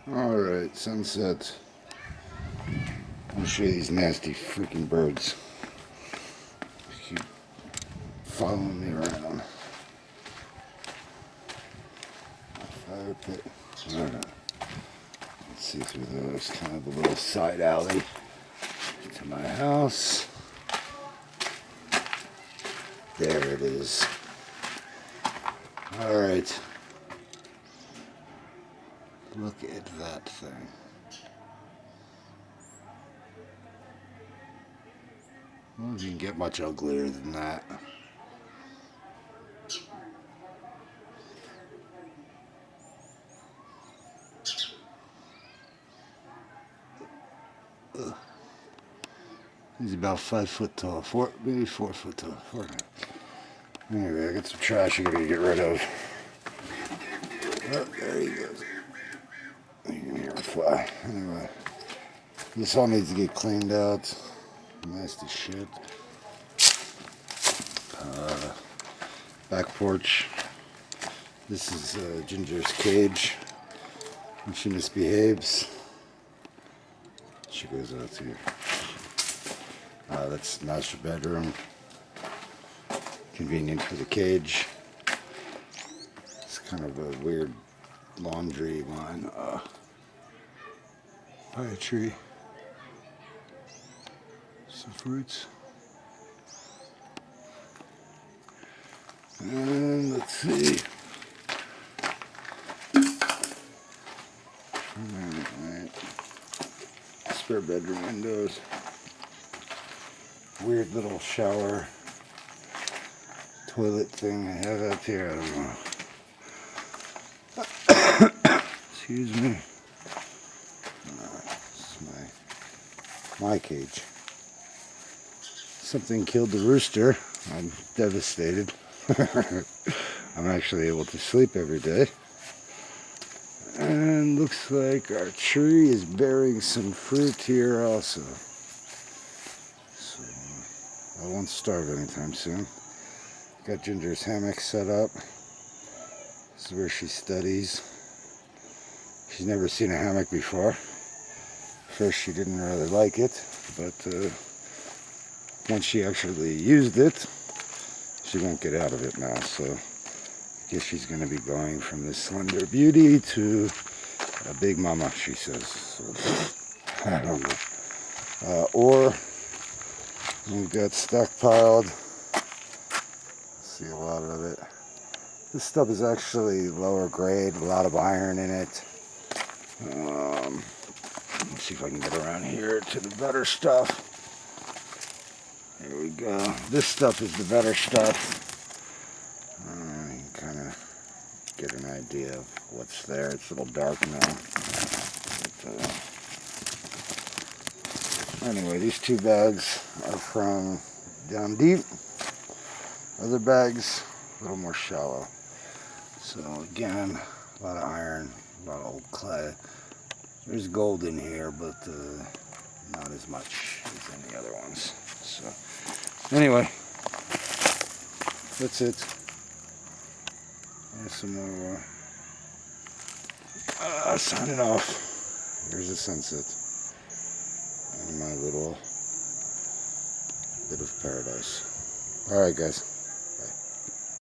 Alright, sunset. I'll show you these nasty freaking birds. They keep following me around. Fire pit. Alright. Let's see through those. Kind of a little side alley to my house. There it is. Alright. Look at that thing. Well, you can get much uglier than that. He's about 5 foot tall, maybe 4 foot tall. Anyway, I got some trash I gotta get rid of. Oh, there he goes. You can hear a fly. Anyway, this all needs to get cleaned out. Nasty shit. Back porch. This is Ginger's cage. When she misbehaves, she goes out here. That's master bedroom. Convenient for the cage. It's kind of a weird laundry line. Pie tree. Some fruits. And let's see. Alright. Spare bedroom windows. Weird little shower toilet thing I have out here. I don't know. Excuse me. This is my cage. Something killed the rooster. I'm devastated. I'm actually able to sleep every day. And looks like our tree is bearing some fruit here also. So I won't starve anytime soon. Got Ginger's hammock set up. This is where she studies. She's never seen a hammock before. First she didn't really like it, but once she actually used it, she won't get out of it now. So I guess she's going to be going from this slender beauty to a big mama, she says. So, I don't know. Or we've got stockpiled. See a lot of it. This stuff is actually lower grade, a lot of iron in it. Let's see if I can get around here to the better stuff. There we go. This stuff is the better stuff. You can kind of get an idea of what's there. It's a little dark now. But, anyway, these 2 bags are from down deep. Other bags, a little more shallow. So again, a lot of iron, a lot of old clay. There's gold in here, but not as much as any other ones. So anyway, that's it. There's some more signing off. Here's the sunset and my little bit of paradise. All right, guys.